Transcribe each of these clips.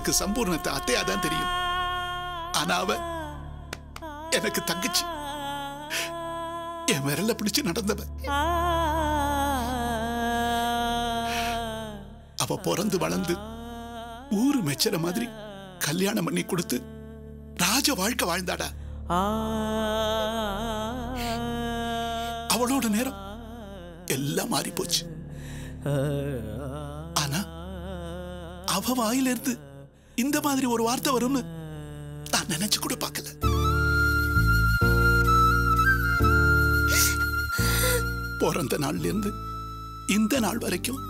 எனக்கு சம்பூர்ணத்தை அத்தையாதான் தெரியும். ஆனா அவ எனக்கு தங்கச்சி. என் விரல பிடிச்சு நடந்தவ. அவ பிறந்து வளர்ந்து ஊரு மெச்சற மாதிரி கல்யாணம் பண்ணி கொடுத்து ராஜ வாழ்க்கை வாழ்ந்தாடா. அவளோட நேரம் எல்லாம் மாறி போச்சு. ஆனா அவ வாயிலிருந்து இந்த மாதிரி ஒரு வார்த்தை வரும்னு நான் நினைச்சு கூட பார்க்கல. பிறந்த நாள்ல இருந்து இந்த நாள் வரைக்கும்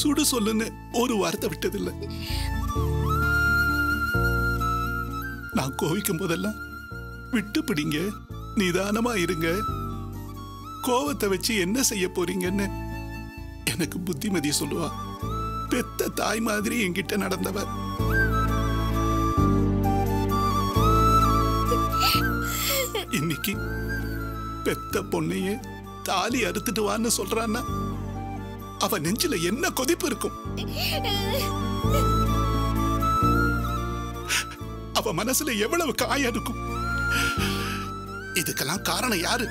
சுடு சொல்லுன்னு ஒரு வார்த்தை விட்டதில்லை. நான் கோவிக்கும் போதெல்லாம் விட்டு பிடிங்க, நிதானமா இருங்க, கோவத்தை வச்சு என்ன செய்ய போறீங்கன்னு எனக்கு புத்திமதி சொல்லுவா. பெத்த தாய் மாதிரி என்கிட்ட நடந்தவர். இன்னைக்கு பெத்த பொண்ணையே தாலி அறுத்துட்டு வான்னு சொல்றான்னா அவ நெஞ்சில என்ன கொதிப்பு இருக்கும். அவ மனசுல எவ்வளவு காயம் இருக்கும். இதுக்கெல்லாம் காரணம் யாரு?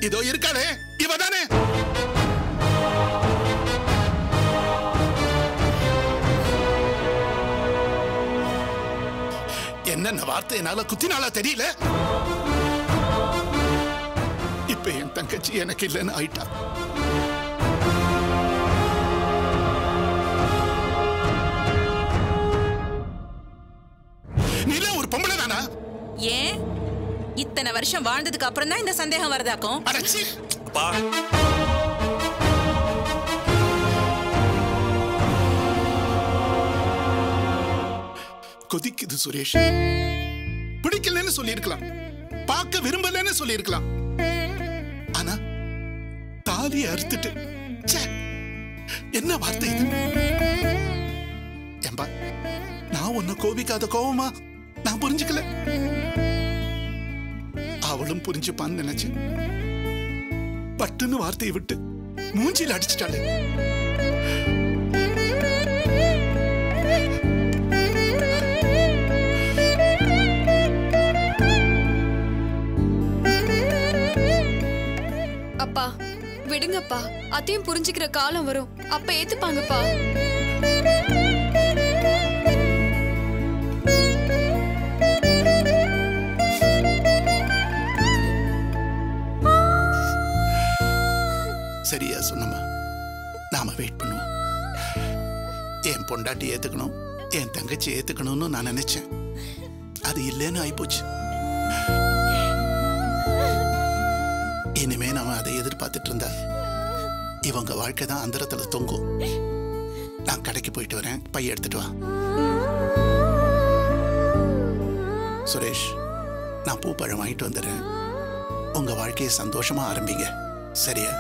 இதோ இருக்காளே, இவதானே. என்னென்ன வார்த்தை என்னால குத்தினாலா தெரியல. இப்ப என் தங்கச்சி எனக்கு இல்லைன்னு ஆயிட்டா. நீல ஒரு பொம்பளை தானா? ஏன் இத்தனை வருஷம் வாழ்ந்ததுக்கு அப்புறம் தான் இந்த சந்தேகம் வரதாக்கும்? கொதிக்குது சுரேஷ். பிடிக்கலன்னு சொல்லியிருக்கலாம், பார்க்க விரும்பலன்னு சொல்லியிருக்கலாம். ஆனா தாலி அறுத்துட்டு என்ன வார்த்தை இது? ஏம்பா, நான் உன்னை கோபிக்காத கோவமா நான் புரிஞ்சுக்கல. அவளும் புரிஞ்சுப்பான்னு நினைச்சேன். பட்டுன்னு வார்த்தையை விட்டு மூஞ்சில அடிச்சிட்டாளே. அப்பா விடுங்கப்பா, அதையும் புரிஞ்சுக்கிற காலம் வரும், அப்ப ஏத்துப்பாங்கப்பா. சரியா சொன்னமா, நாம வெயிட் பண்ணுவோம். என் பொண்டாட்டி ஏத்துக்கணும், என் தங்கச்சி ஏத்துக்கணும்னு நான் நினைச்சேன். அது இல்லைன்னு ஆயிப்போச்சு. இனிமே நாம அதை எதிர்பார்த்துட்டு இருந்தா இவங்க வாழ்க்கை தான் அந்தரத்துல தொங்கும். நான் கடைக்கு போயிட்டு வரேன், பைய எடுத்துட்டு வா. சுரேஷ், நான் பூப்பழம் வாங்கிட்டு வந்துடுறேன். உங்க வாழ்க்கையை சந்தோஷமா ஆரம்பிங்க, சரியா?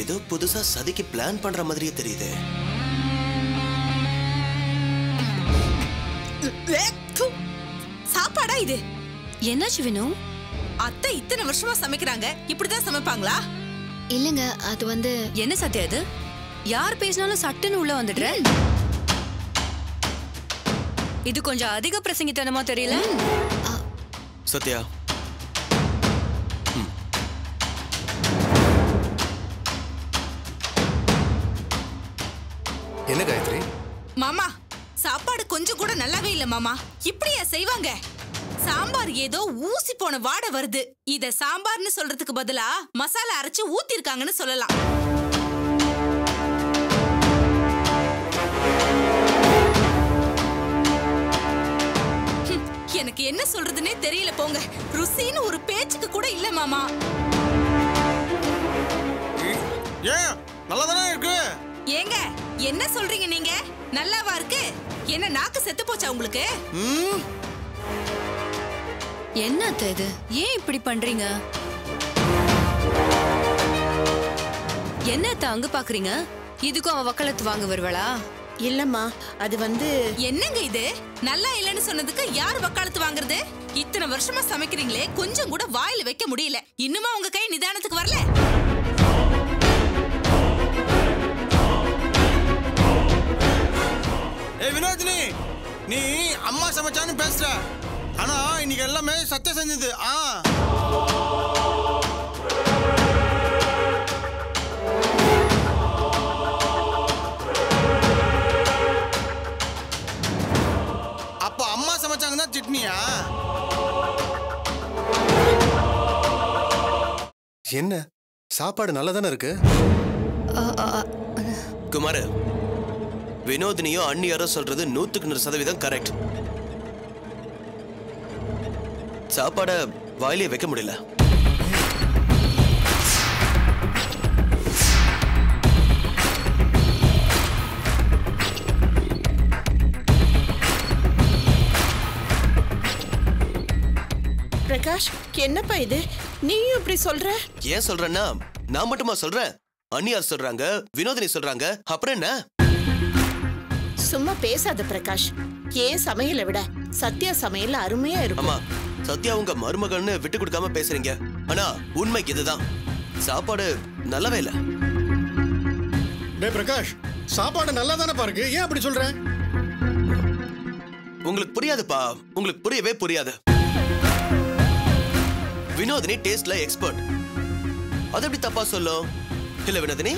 ஏதோ புதுசா சதிக்கு பிளான் பண்ற மாதிரியே தெரியுது. சாப்பாடா இது? என்னாச்சு வினு? அத்தை இத்தனை வருஷமா சமைக்கிறாங்க, இப்படிதான் சமைப்பாங்களா? இல்லங்க, அது வந்து என்ன சத்யா இது? யார் பேசினாலும் சட்டுன்னு உள்ள வந்துடுற. இது கொஞ்சம் அதிக பிரசங்கித்தனமா தெரியல. சத்யா, என்ன காயத்ரி? மாமா, சாப்பாடு கொஞ்சம் கூட நல்லாவே இல்ல மாமா. இப்படியா செய்வாங்க? சாம்பார் ஏதோ ஊசி போன வாடை வருது. இத சாம்பார்னு சொல்றதுக்கு பதிலா மசாலா அரைச்சு ஊத்திருக்காங்கன்னு சொல்லலாம். எனக்கு என்ன சொல்றதுன்னே தெரியல போங்க. ருசின்னு ஒரு பேச்சுக்கு கூட இல்ல மாமா. நல்லா தானே இருக்கு. ஏங்க என்ன சொல்றீங்க நீங்க? நல்லாவா இருக்கு? என்ன நாக்கு செத்து போச்சா உங்களுக்கு? என்ன அத்தை இது? ஏன் இப்படி பண்றீங்க? என்ன அத்தை அங்க பாக்குறீங்க? இதுக்கும் அவ வக்காலத்து வாங்க வருவாளா? இல்லம்மா, அது என்னங்க இது? நல்லா இல்லன்னு சொன்னதுக்கு யார் வக்காலத்து வாங்குறது? இத்தனை வருஷமா சமைக்கிறீங்களே, கொஞ்சம் கூட வாயில வைக்க முடியல. இன்னுமா உங்க கை நிதானத்துக்கு வரல? ஏய் வினோதினி, நீ அம்மா சமைச்சான்னு பேசுற. ஆனா இன்னைக்கு எல்லாமே சத்யா செஞ்சது. அப்ப அம்மா சமைச்சாங்கன்னா திட்னியா? என்ன சாப்பாடு நல்லா தானே இருக்கு? குமார், வினோதினியோ அண்ணியாரோ சொல்றது 100% கரெக்ட். சாப்பாட வாயிலே வைக்க முடியல. பிரகாஷ், என்னப்பா இது? நீயும் இப்படி சொல்ற? ஏன் சொல்றேன்னா, நான் மட்டுமா சொல்றேன்? அண்ணியார் சொல்றாங்க, வினோதினி சொல்றாங்க, அப்புறம் என்ன? சும்மா பேசாத பிரகாஷ். ஏன் சமையலை விட சத்யா சமையல் அருமையா இருக்கும். ஆமா, சத்யா உங்க மருமகன்னு விட்டு கொடுக்காம பேசுறீங்க. ஆனா உண்மை இதுதான், சாப்பாடு நல்லாவே இல்ல. டேய் பிரகாஷ், சாப்பாடு நல்லா தானே பாருக்கு, ஏன் அப்படி சொல்ற? உங்களுக்கு புரியாதுப்பா, உங்களுக்கு புரியவே புரியாது. வினோதினி டேஸ்ட்ல எக்ஸ்பர்ட். அது எப்படி தப்பா சொல்லும்? இல்ல வினோதினி?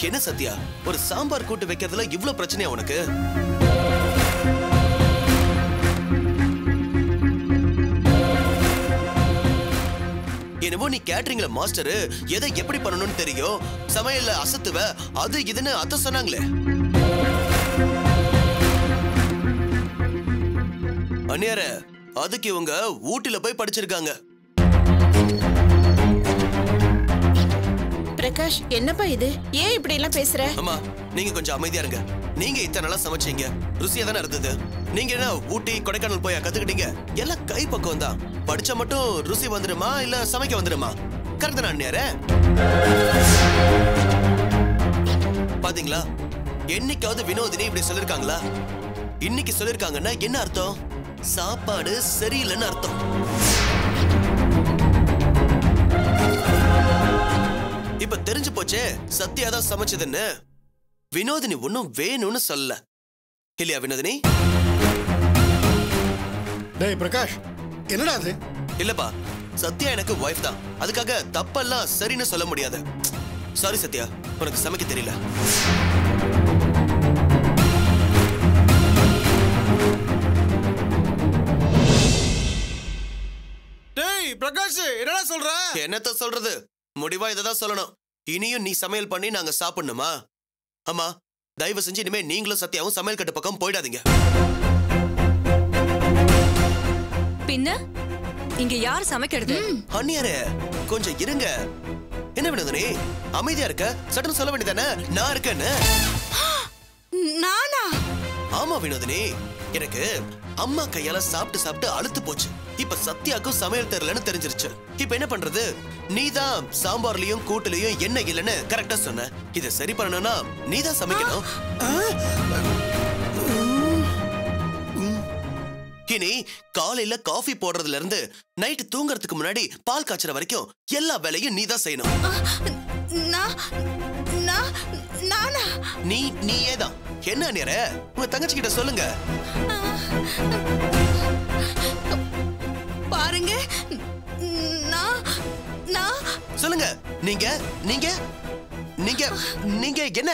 என்ன சத்யா, ஒரு சாம்பார் கூட்டு வைக்கிறதுல இவ்ளோ பிரச்சனையா உனக்கு? என்னவோ நீ கேட்டரிங்ல மாஸ்டர், எதை எப்படி பண்ணணும்னு தெரியும், சமையல்ல அசத்துவ, அது இதுன்னு அத சொன்னாங்களே. அண்ணியார, அதுக்கு இவங்க ஊட்டில போய் படிச்சிருக்காங்க. பிரகாஷ், என்னப்பா இது? ஏன் இப்படி எல்லாம் பேசுற? அம்மா, நீங்க கொஞ்சம் அமைதியா இருங்க. நீங்க இத்தனை நாளா சமைச்சீங்க, ருசியா தானே இருந்தது. நீங்க என்ன ஊட்டி கொடைக்கானல் போய் கத்துக்கிட்டீங்க? எல்லாம் கை பக்கம் தான். படிச்சா மட்டும் ருசி வந்துடுமா, இல்ல சமைக்க வந்துடுமா? கரெக்ட் தானே அண்ணியார? பாத்தீங்களா, என்னைக்காவது வினோதினி இப்படி சொல்லிருக்காங்களா? இன்னைக்கு சொல்லிருக்காங்கன்னா என்ன அர்த்தம்? சாப்பாடு சரியில்லைன்னு அர்த்தம். இப்ப தெரிஞ்சு போச்சே சத்யா தான் சமைச்சதுன்னு. வினோதினி ஒன்னும் வேணும்னு சொல்லல, இல்லையா வினோதினி? டேய் பிரகாஷ், என்னடா அது? இல்லப்பா, சத்யா எனக்கு வைஃப் தான், அதுக்காக தப்பெல்லாம் சரின்னு சொல்ல முடியாது. சாரி சத்யா, உனக்கு சமைக்க தெரியல. டேய் பிரகாஷ், என்னடா சொல்ற? என்னத்த சொல்றது, முடிவா இததான் சொல்லணும். இனியும் நீ சமையல் பண்ணி நாங்க சாப்பிடணுமா? ஆமா, தயவு செஞ்சு இனிமே நீங்களும் சத்யாவும் சமையல் கட்டு பக்கம் போயிடாதீங்க. பின்ன இங்க யார் சமைக்கிறது? அண்ணியாரே, கொஞ்சம் இருங்க. என்ன வினோதினி அமைதியா இருக்க? சட்டன் சொல்ல வேண்டியதானே நான் இருக்கேன்னு. நானா? ஆமா வினோதினி, எனக்கு அம்மா கையால சாப்பிட்டு சாப்பிட்டு அழுத்து போச்சு. இப்ப சத்யாக்கும் சமையல் தெரியலன்னு தெரிஞ்சிருச்சு. இப்ப என்ன பண்றது? நீதான் சாம்பார்லயும் கூட்டுலயும் என்ன இல்லன்னு கரெக்டா சொன்ன. இத சரி பண்ணணும்னா நீதான் சமைக்கணும். இனி காலையில காஃபி போடுறதுல இருந்து நைட் தூங்கறதுக்கு முன்னாடி பால் காய்ச்சற வரைக்கும் எல்லா வேலையும் நீதான் செய்யணும். நீயேதான். என்ன நேர உங்க தங்கச்சி கிட்ட சொல்லுங்க. பாருங்க, சொல்லுங்க. நீங்க நீங்க நீங்க நீங்க என்ன?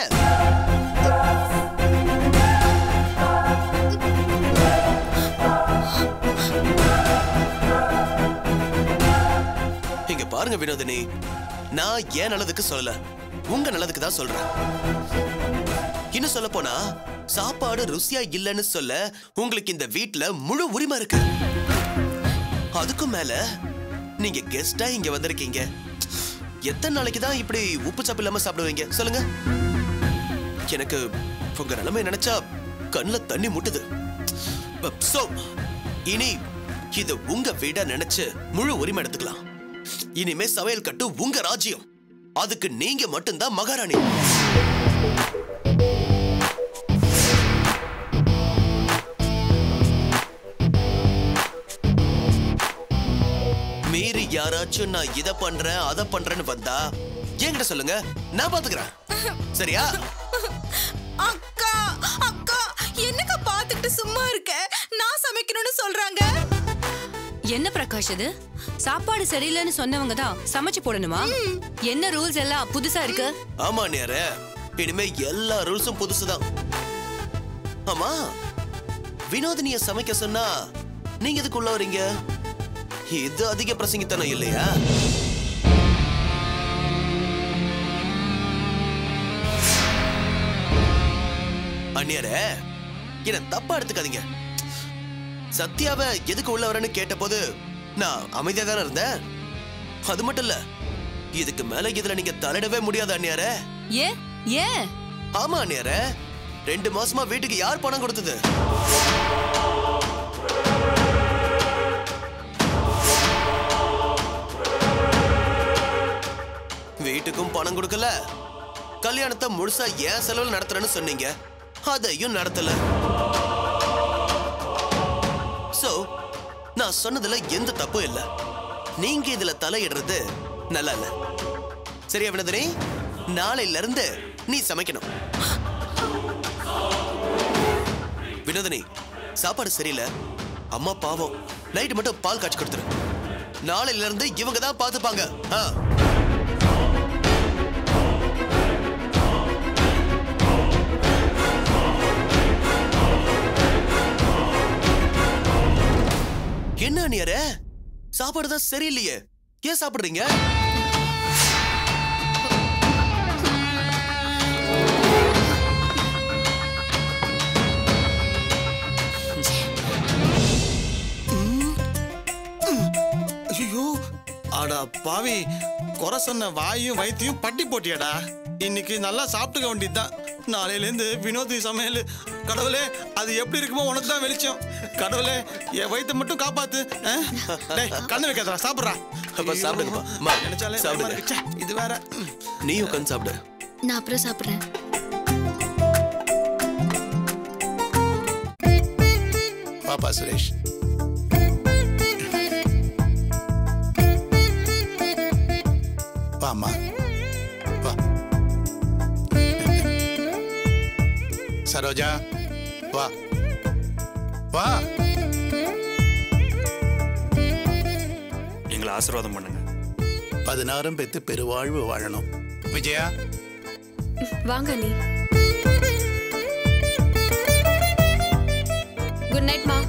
இங்க பாருங்க வினோதினி, நான் ஏன் நல்லதுக்கு சொல்லல, உங்க நல்லதுக்கு தான் சொல்றேன். இன்னும் சொல்ல போனா சாப்பாடு ருசியா இல்லைன்னு சொல்ல உங்களுக்கு இந்த வீட்ல முழு உரிமை இருக்கு. அதுக்கும் மேல நீங்க கெஸ்டா இங்க வந்திருக்கீங்க. எத்தனை நாளைக்கு தான் இப்படி உப்பு சப்பு இல்லாம சாப்பிடுவீங்க சொல்லுங்க? எனக்கு உங்க நிலைமை நினைச்சா கண்ணுல தண்ணி முட்டுது. சோ இனி இது உங்க வீட நினைச்சு முழு உரிமை எடுத்துக்கலாம். இனிமே சமையல் கட்டு உங்க ராஜ்யம். அதுக்கு நீங்க மட்டும்தான் மகாராணி. மீறி யாராச்சும் நான் இத பண்றேன் அத பண்றேன்னு வந்தா என்கிட்ட சொல்லுங்க, நான் பாத்துக்கிறேன். சரியா? அக்கா அக்கா என்னக்கா பாத்துக்கிட்டு சும்மா இருக்க? நான் சமைக்கணும்னு சொல்றாங்க. என்ன பிரகாஷ் இது? சாப்பாடு சரியில்லைன்னு சொன்னவங்க தான் சமைச்சு போடணுமா? என்ன ரூல்ஸ் எல்லாம் புதுசா இருக்கு? ஆமா நேரே, இனிமே எல்லா ரூல்ஸும் புதுசுதான். ஆமா, வினோதினிய சமைக்க சொன்னா நீங்க எதுக்கு உள்ள வரீங்க? இது அதிக பிரசங்கித்தனம் இல்லையா? அண்ணியாரே, என்ன தப்பா எடுத்துக்காதீங்க. சத்யாவை எதுக்கு உள்ள வரேன்னு கேட்ட போது நான் அமைதியா தானே இருந்தேன். அது மட்டும் இல்ல, இதுக்கு மேல இதுல நீங்க தலையிடவே முடியாது அண்ணியாரே. ஏன்? ஆமா அண்ணியாரே, 2 மாசமா வீட்டுக்கு யார் பணம் கொடுத்தது? வீட்டுக்கும் பணம் கொடுக்கல, கல்யாணத்தை முழுசா ஏன் செலவில் நடத்துறேன்னு சொன்னீங்க, அதையும் நடத்தல. சோ நான் சொன்னதுல எந்த தப்பும் இல்ல. நீங்க இதுல தலையிடுறது நல்லா இல்ல. சரியா வினோதினி? நாளையில இருந்து நீ சமைக்கணும். வினோதினி, சாப்பாடு சரியில்லை, அம்மா பாவம், நைட்டு மட்டும் பால் காய்ச்சி கொடுத்துரு. நாளையில இருந்து இவங்க தான் பாத்துப்பாங்க. என்ன அண்ணியாரே, சாப்பாடு தான் சரியில்லையே, ஏன் சாப்பிடுறீங்க? ஐயோ, அடா பாவி, குறை சொன்ன வாயும் வயித்தையும் பட்டி போட்டியாடா. இன்னைக்கு நல்லா சாப்பிட்டுக்க வேண்டியதுதான். நாளையிலேருந்து வினோதி சமையல். கடவுளே, அது எப்படி இருக்குமோ உனக்கு தான் வெளிச்சம். கடவுளே, என் வயித்தை மட்டும் காப்பாத்து. கண்ணு வைக்காதா, சாப்பிட்றா. சாப்பிடுங்க, சாப்பிடுங்க. இது வேற. நீ உட்காந்து சாப்பிடு. நான் அப்புறம் சாப்பிடுறேன். பாப்பா சுரேஷ், வாமா வா. சரோஜா வா வா. எங்களை ஆசீர்வாதம் பண்ணுங்க. 16 பெத்து பெருவாழ்வு வாழணும். விஜயா வாங்க நீ. குட் நைட் மா.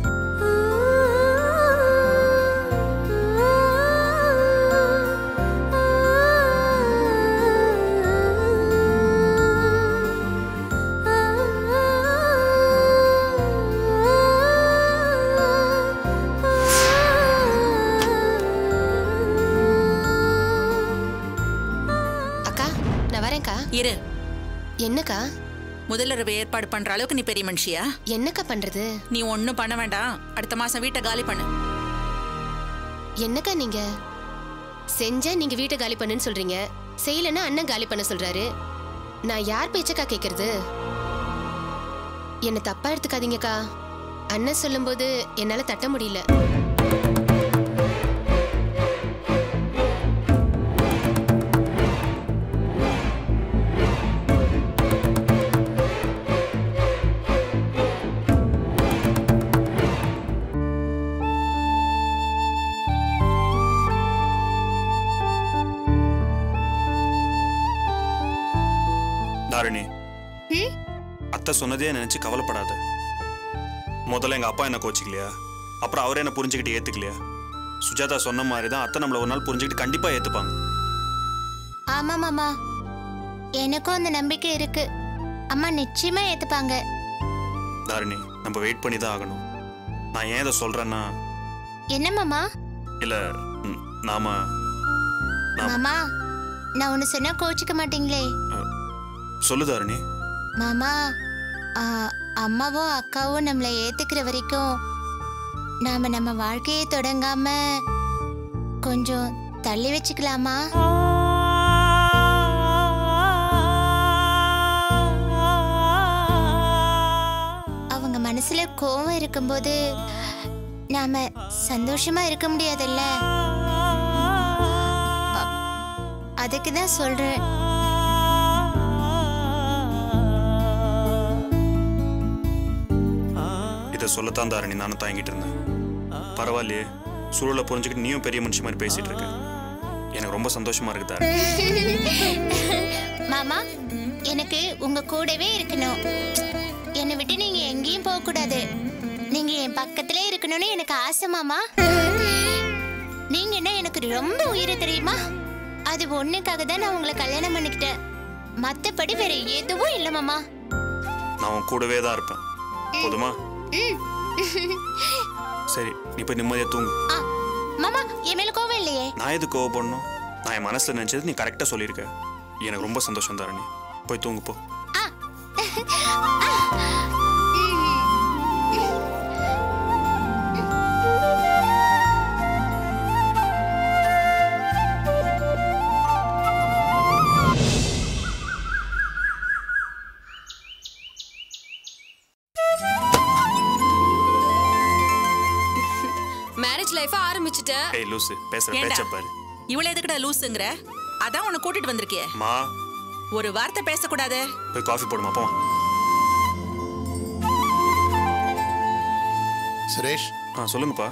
இரு. என்னக்கா? முதல்ல ஏற்பாடு பண்ற அளவுக்கு நீ பெரிய மனுஷியா? என்னக்கா பண்றது? நீ ஒண்ணும் பண்ண வேண்டாம். அடுத்த மாசம் வீட்டை காலி பண்ணு. என்னக்கா நீங்க செஞ்சா நீங்க வீட்டை காலி பண்ணுன்னு சொல்றீங்க, செய்யலன்னா அண்ணன் காலி பண்ண சொல்றாரு. நான் யார் பேச்சக்கா கேக்குறது? என்ன தப்பா எடுத்துக்காதீங்கக்கா. அண்ணன் சொல்லும்போது என்னால தட்ட முடியல. தாரிணி, அத்தை சொன்னதே நினைச்சு கவலைப்படாத. முதல்ல எங்க அப்பா என்ன கோச்சிக்கலையா, அப்புறம் அவரே என்ன புரிஞ்சுக்கிட்டு ஏத்துக்கலையா? சுஜாதா சொன்ன மாதிரி தான் அத்தை நம்மள ஒரு நாள் புரிஞ்சுக்கிட்டு கண்டிப்பா ஏத்துப்பாங்க. ஆமா மாமா, எனக்கும் அந்த நம்பிக்கை இருக்கு. அம்மா நிச்சயமா ஏத்துப்பாங்க. தாரிணி, நம்ம வெயிட் பண்ணி தான் ஆகணும். நான் ஏன் இதை சொல்றேன்னா, என்ன மாமா? இல்ல நாம மாமா, நான் ஒன்னு சொன்னா கோச்சிக்க மாட்டீங்களே? சொல்லு தாரணி. மாமா, அம்மாவும் அக்காவும் நம்மளை ஏத்துக்கிற வரைக்கும் நாம நம்ம வாழ்க்கையை தொடங்காம கொஞ்சம் தள்ளி வச்சுக்கலாமா? அவங்க மனசுல கோவம் இருக்கும்போது நாம சந்தோஷமா இருக்க முடியாதுல்ல. அதுக்கு தான் சொல்றேன். இதை சொல்லத்தான் தாரணி நானும் தாங்கிட்டு இருந்தேன். பரவாயில்லையே, சூழலை புரிஞ்சுக்கிட்டு நீயும் பெரிய மனுஷன் மாதிரி பேசிட்டு இருக்க. எனக்கு ரொம்ப சந்தோஷமா இருக்கு தாரணி. மாமா, எனக்கு உங்க கூடவே இருக்கணும். என்னை விட்டு நீங்க எங்கேயும் போக கூடாது. நீங்க என் பக்கத்திலே இருக்கணும்னு எனக்கு ஆசை மாமா. நீங்க என்ன எனக்கு ரொம்ப உயிரை தெரியுமா? அது ஒண்ணுக்காக தான் நான் உங்களை கல்யாணம் பண்ணிக்கிட்டேன். மத்தபடி வேற எதுவும் இல்ல மாமா. நான் உன் கூடவே தான் இருப்பேன். போதுமா? சரி, நீ போய் நிம்மதியா தூங்கு. மாமா, என் மேல கோவம் இல்லையே? நான் எது கோவப்படணும்? நான் என் மனசுல நினைச்சது நீ கரெக்டா சொல்லியிருக்க. எனக்கு ரொம்ப சந்தோஷம் தாரணி. போய் தூங்கு போ. மேரேஜ் லைஃப் ஆரம்பிச்சிட்ட. ஏய் லூசு, பேசுற பேச்ச பாரு. இவள எதுக்குடா லூசுங்கற? அதான் உன்னை கூட்டிட்டு வந்திருக்கே. மா, ஒரு வார்த்தை பேசக்கூடாது. போய் காஃபி போடுமா போமா. சுரேஷ். சொல்லுங்கப்பா.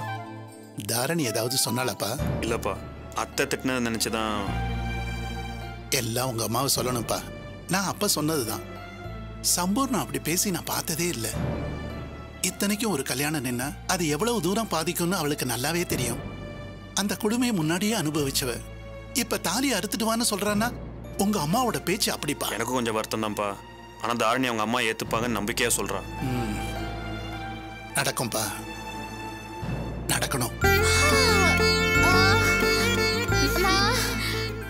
தாரணி ஏதாவது சொன்னாலப்பா? இல்லப்பா, அத்தை திட்டினது நினைச்சுதான். எல்லாம் உங்க அம்மாவை சொல்லணும்ப்பா. நான் அப்ப சொன்னதுதான். சம்பூர்ணம் அப்படி பேசி நான் பார்த்ததே இல்லை. இத்தனைக்கும் ஒரு கல்யாணம் நின்னா அது எவ்வளவு தூரம் பாதிக்கும்னு அவளுக்கு நல்லாவே தெரியும். அந்த கொடுமையை முன்னாடியே அனுபவிச்சவ இப்ப தாலி அறுத்துடுவான்னு சொல்றான்னா உங்க அம்மாவோட பேச்சு அப்படிப்பா. எனக்கு கொஞ்சம் வருத்தம் தான்ப்பா. ஆனா தாரணி அவங்க அம்மா ஏத்துப்பாங்கன்னு நம்பிக்கையா சொல்றா. நடக்கும்பா, நடக்கணும்.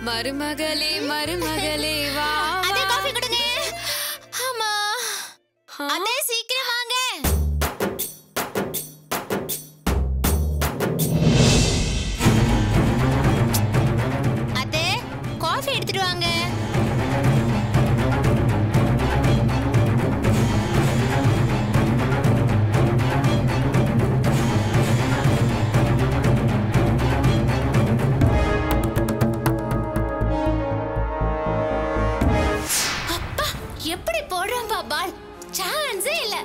மருமகளே மருமகளே வா. அதே காஃபி கொடுங்க. ஆமா, அதே சீக்கிரம் வாங்க. அதே காஃபி எடுத்துட்டு வாங்க. எப்படி போடுறான் பால்? சான்ஸே இல்ல.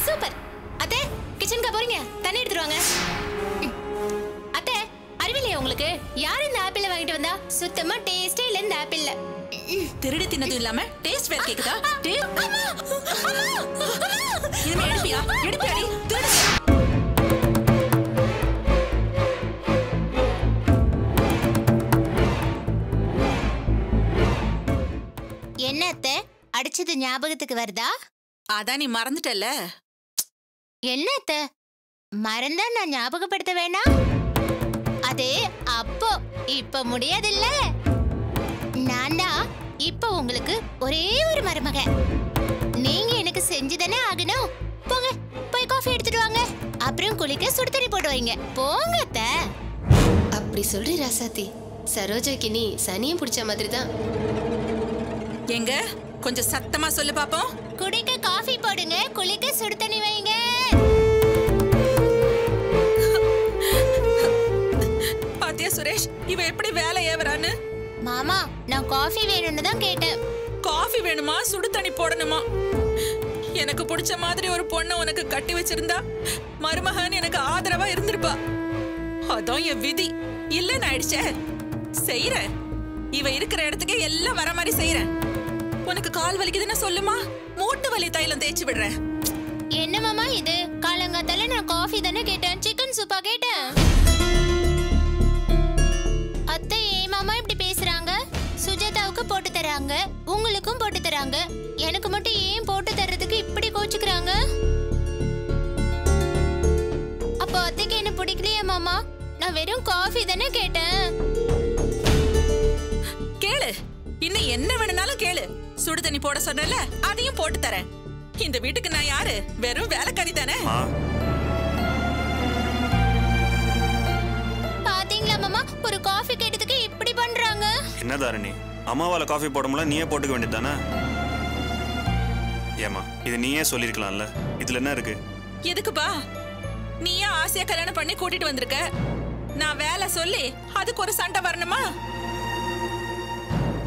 சூப்பர். அத்தை, கிச்சனுக்கு போறீங்க? தண்ணி எடுத்துட்டு வாங்க. அத்தை, அறிவில்லையா உங்களுக்கு? யார் இந்த ஆப்பிள வாங்கிட்டு வந்தா? சுத்தமா டேஸ்டே இல்ல இந்த ஆப்பிள்ல. திருடி தின்னதும் இல்லாம டேஸ்ட் வேற கேக்குதா? இனிமே எடுப்பியா? எடுப்பியாடி? திருடு. என்ன அத்தை, அடிச்சது ஞாபகத்துக்கு வருதா? அதான் நீ மறந்துட்டல்ல. என்ன அத்தை, மறந்தா நான் ஞாபகப்படுத்த வேணாம்? அது அப்போ, இப்ப முடியாதுல்ல. நான் தான் இப்ப உங்களுக்கு ஒரே ஒரு மருமக. நீங்க எனக்கு செஞ்சுதானே ஆகணும். போங்க, போய் காஃபி எடுத்துட்டு வாங்க. அப்புறம் குளிக்க சுடு தண்ணி போட்டு வைங்க. போங்க அத்தை. அப்படி சொல்றி ராசாத்தி. சரோஜாக்கு நீ சனியும் பிடிச்ச மாதிரி தான். எங்க கொஞ்சம் சத்தமா சொல்லு பாப்போம். குடிக்க காஃபி போடுங்க, குளிக்க சுடு தண்ணி வைங்க. பாத்தியா சுரேஷ், இவ எப்படி வேலை ஏவறான்னு? மாமா, நான் காஃபி வேணும்னு தான் கேட்டேன். காஃபி வேணுமா, சுடு தண்ணி போடணுமா? எனக்கு பிடிச்ச மாதிரி ஒரு பொண்ணை உனக்கு கட்டி வச்சிருந்தா மருமகன் எனக்கு ஆதரவா இருந்திருப்பா. அதான் என் விதி இல்லன்னு ஆயிடுச்சே. செய்யறேன், இவ இருக்கிற இடத்துக்கே எல்லாம் வர மாதிரி செய்யறேன். உனக்கு கால் வலிக்குதுன்னு சொல்லுமா, மூட்டு வலி தைலம் தேய்ச்சி விடுறேன். என்ன மாமா இது? காலங்காத்தால நான் காஃபி தானே கேட்டேன், சிக்கன் சூப்பா கேட்டேன். அத்தை ஏன் மாமா இப்படி பேசுறாங்க? சுஜாதாவுக்கு போட்டு தராங்க, உங்களுக்கும் போட்டு தராங்க. எனக்கு மட்டும் ஏன் போட்டு தர்றதுக்கு இப்படி கோச்சுக்கிறாங்க? அப்போ அத்தைக்கு என்ன பிடிக்கலையா மாமா? நான் வெறும் காஃபி தானே கேட்டேன். கேளு, இன்னும் என்ன வேணும்னாலும் கேளு. சுடு தண்ணி போட சொன்னல, அதையும் போட்டு தரேன். இந்த வீட்டுக்கு நான் யாரு? வெறும் வேலைக்காரி தானே. பாத்தீங்களா மாமா, ஒரு காஃபி கேட்டதுக்கு இப்படி பண்றாங்க. என்ன தாரணி, அம்மாவால காஃபி போட முடியல, நீயே போட்டுக்க வேண்டியதானே? ஏமா, இது நீயே சொல்லிருக்கலாம்ல. இதுல என்ன இருக்கு? எதுக்குப்பா? நீயே ஆசையா கல்யாணம் பண்ணி கூட்டிட்டு வந்திருக்க. நான் வேலை சொல்லி அதுக்கு ஒரு சண்டை வரணுமா?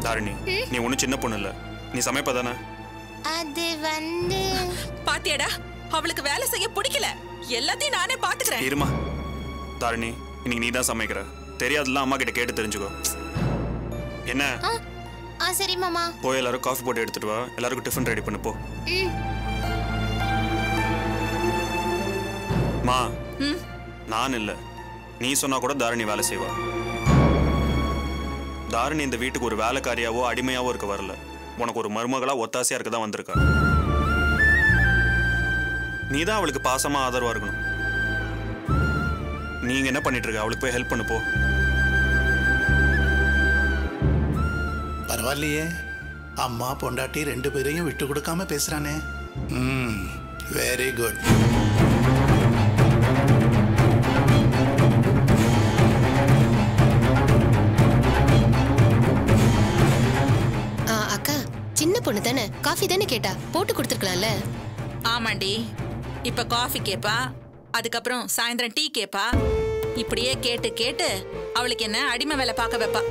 தாரணி, நீ ஒன்னும் சின்ன பொண்ணு இல்ல, நீ சமைப்பதானே? அது வந்து பாத்தியாடா, அவளுக்கு வேலை செய்ய பிடிக்கல. எல்லாத்தையும் நானே பாத்துக்கிறேன். இருமா தாரணி, இன்னைக்கு நீ தான் சமைக்கிற. தெரியாதுல, அம்மா கிட்ட கேட்டு தெரிஞ்சுக்கோ. என்ன? சரி மாமா. போய் எல்லாரும் காஃபி போட்டு எடுத்துட்டு வா. எல்லாருக்கும் டிஃபன் ரெடி பண்ணு போ. மா, நான் இல்ல, நீ சொன்னா கூட தாரணி வேலை செய்வா. தாரணி இந்த வீட்டுக்கு ஒரு வேலைக்காரியாவோ அடிமையாவோ இருக்க வரல. உனக்கு ஒரு மருமகளா ஒத்தாசையா இருக்க தான் வந்திருக்கா. நீ தான் அவளுக்கு பாசமா ஆதரவா இருக்கணும். நீங்க என்ன பண்ணிட்டு இருக்க? அவளுக்கு போய் ஹெல்ப் பண்ணு போ. பரவாயில்லையே, அம்மா பொண்டாட்டி 2 பேரையும் விட்டு கொடுக்காம பேசுறானே. Very good. அக்கா, சின்ன பொண்ணு தானே, காஃபி தானே கேட்டா, போட்டு கொடுத்துருக்கலாம்ல. ஆமாண்டி, இப்ப காஃபி கேப்பா, அதுக்கப்புறம் சாயந்தரம் டீ கேப்பா. இப்படியே கேட்டு கேட்டு அவளுக்கு என்ன அடிமை வேலை பார்க்க வைப்பா.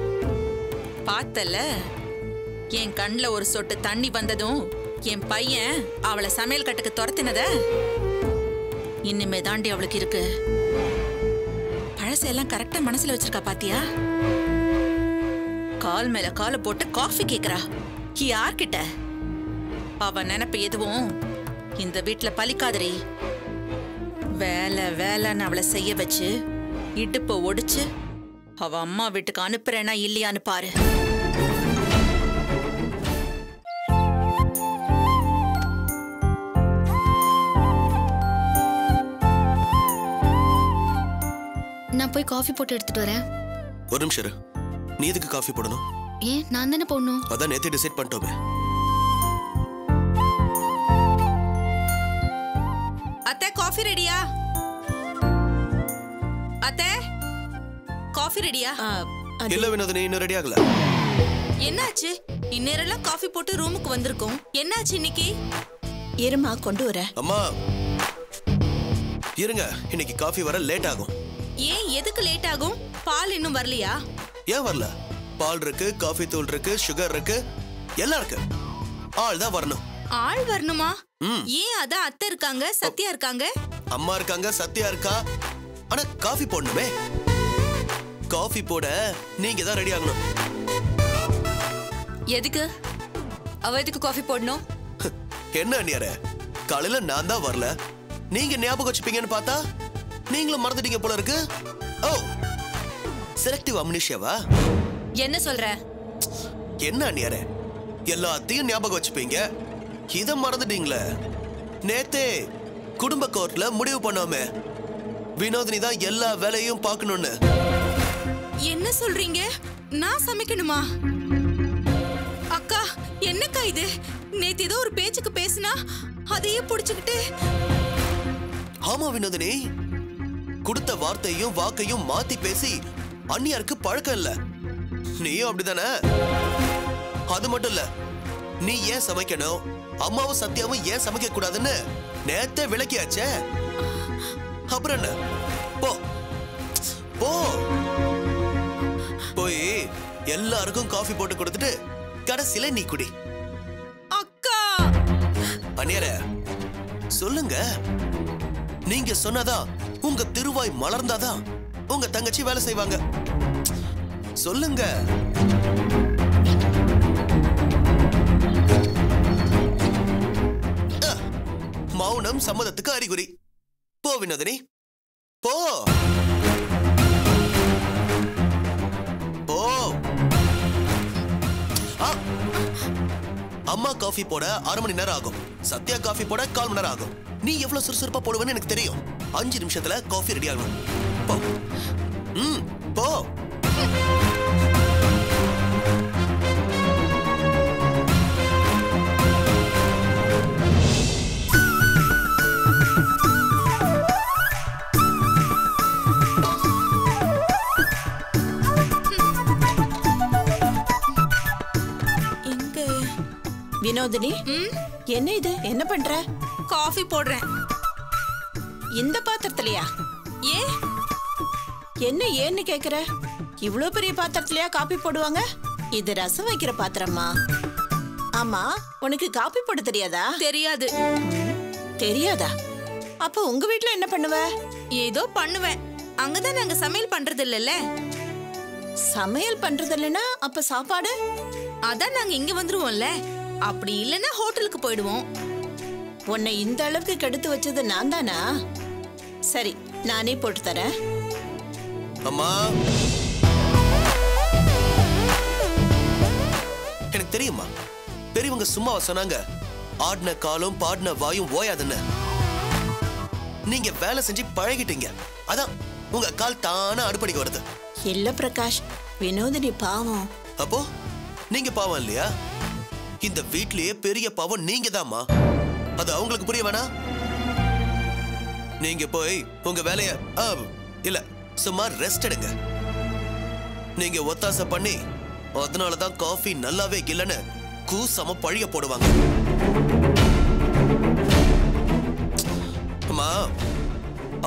பார்த்தல, என் கண்ணுல ஒரு சொட்டு தண்ணி வந்ததும் என் பையன் அவளை சமையல் கட்டுக்கு துரத்தினத இனிமே தாண்டி அவளுக்கு இருக்கு. பழசெல்லாம் கரெக்டா மனசுல வச்சிருக்கா பாத்தியா? கால் மேல காலை போட்டு காஃபி கேக்குறா. யார்கிட்ட? அவ நினைப்பு எதுவும் இந்த வீட்டுல பலிக்காதரி. வேலை வேலைன்னு அவளை செய்ய வச்சு இடுப்ப ஒடிச்சு அவ அம்மா வீட்டுக்கு அனுப்புறேன்னா இல்லையான்னு பாரு. நான் போய் காஃபி போட்டு எடுத்துட்டு வரேன். ஒரு நிமிஷம் இரு. நீ எதுக்கு காஃபி போடணும்? ஏன், நான் தானே போடணும். அதான் நேத்து டிசைட் பண்ணிட்டோமே. அத்தை, காஃபி ரெடியா? அத்தை, காஃபி ரெடியா? இல்ல வினோதினி, இன்னும் ரெடி ஆகல. என்னாச்சு? இந்நேரம்லாம் காஃபி போட்டு ரூமுக்கு வந்திருக்கோம். என்னாச்சு இன்னைக்கு? இருமா, கொண்டு வர. அம்மா இருங்க, இன்னைக்கு காஃபி வர லேட் ஆகும். ஏன், எதுக்கு லேட் ஆகும்? பால் இன்னும் வரலையா? ஏன் வரல? பால் இருக்கு, காஃபி தூள் இருக்கு, சுகர் இருக்கு, எல்லாம் இருக்கு. ஆள் தான் வரணும். ஆள் வரணுமா? ஏன், அதான் அத்தை இருக்காங்க, சத்யா இருக்காங்க. அம்மா இருக்காங்க, சத்யா இருக்கா. ஆனா காஃபி போடணுமே. காஃபி போட நீங்க தான் ரெடி ஆகணும். எதுக்கு? அவ எதுக்கு காஃபி போடணும்? என்ன அண்ணியார, காலையில நான் தான் வரல, நீங்க ஞாபகம் வச்சுப்பீங்கன்னு பார்த்தா நீங்களும் மறந்துட்டீங்க போல இருக்கு. ஓ, செலக்டிவ் அம்னீஷியாவா? என்ன சொல்ற? என்ன அண்ணியார, எல்லாத்தையும் ஞாபகம் வச்சுப்பீங்க, இத மறந்துட்டீங்களே. நேத்தே குடும்ப கோர்ட்ல முடிவு பண்ணோமே, வினோதினி தான் எல்லா வேலையும் பார்க்கணும்னு. என்ன சொல்றீங்க? நான் சமைக்கணுமா? அக்கா, என்னக்கா இது? நேத்து ஏதோ ஒரு பேச்சுக்கு பேசினா அதையே புடிச்சுக்கிட்டு. ஆமா வினோதினி, கொடுத்த வார்த்தையும் வாக்கையும் மாத்தி பேசி அண்ணியாருக்கு பழக்கம் இல்ல. நீயும் அப்படிதானே? அது மட்டும் இல்ல, நீ ஏன் சமைக்கணும், அம்மாவும் சத்யாவும் ஏன் சமைக்க கூடாதுன்னு நேத்தே விளக்கியாச்சே. அப்புறம் என்ன? போ போ, போய் எல்லாருக்கும் காஃபி போட்டு கொடுத்துட்டு கடைசியில நீ குடி. அக்கா, அண்ணியார சொல்லுங்க, நீங்க சொன்னதா உங்க திருவாய் மலர்ந்தாதான் உங்க தங்கச்சி வேலை செய்வாங்க. சொல்லுங்க. மௌனம் சம்மதத்துக்கு அறிகுறி. போ வினோதினி, போ போ. அம்மா காஃபி போட 1/2 மணி நேரம் ஆகும், சத்யா காஃபி போட 1/4 மணி நேரம் ஆகும். நீ எவ்வளவு சுறுசுறுப்பா போடுவேன்னு எனக்கு தெரியும். 5 நிமிஷத்துல காஃபி ரெடி ஆகணும். போ. போ. வினோதினி என்ன இது என்ன பண்ற? காஃபி போடுறேன். இந்த பாத்திரத்திலயா? ஏ என்ன ஏன்னு கேக்குற? இவ்ளோ பெரிய பாத்திரத்திலயா காபி போடுவாங்க? இது ரசம் வைக்கிற பாத்திரமா? ஆமா, உனக்கு காபி போட தெரியாதா? தெரியாது. தெரியாதா? அப்ப உங்க வீட்ல என்ன பண்ணுவ? ஏதோ பண்ணுவேன். அங்கதான் நாங்க சமையல் பண்றது இல்லல்ல. சமையல் பண்றது இல்லனா அப்ப சாப்பாடு? அதான் நாங்க இங்க வந்துருவோம்ல. அப்படி இல்லனா ஹோட்டலுக்கு போயிடுவோம். உன்னை இந்த அளவுக்கு கெடுத்து வச்சது நான் தானா? சரி, நானே போட்டு தரேன். அம்மா, எனக்கு தெரியுமா, பெரியவங்க சும்மாவா சொன்னாங்க, ஆடின காலும் பாடின வாயும் ஓயாதுன்னு. நீங்க வேலை செஞ்சு பழகிட்டீங்க, அதான் உங்க கால் தானா அடுப்படிக்கு வருது. இல்ல பிரகாஷ், வினோதினி பாவம். அப்போ நீங்க பாவம் இல்லையா? இந்த வீட்லயே பெரிய பாவம் நீங்க தான்மா. அது அவங்களுக்கு புரிய வேணா? நீங்க போய் உங்க வேலைய இல்ல சும்மா ரெஸ்ட் எடுங்க. நீங்க ஒத்தாசை பண்ணி அதனாலதான் காஃபி நல்லாவே இல்லைன்னு கூசம பழிய போடுவாங்க. அம்மா,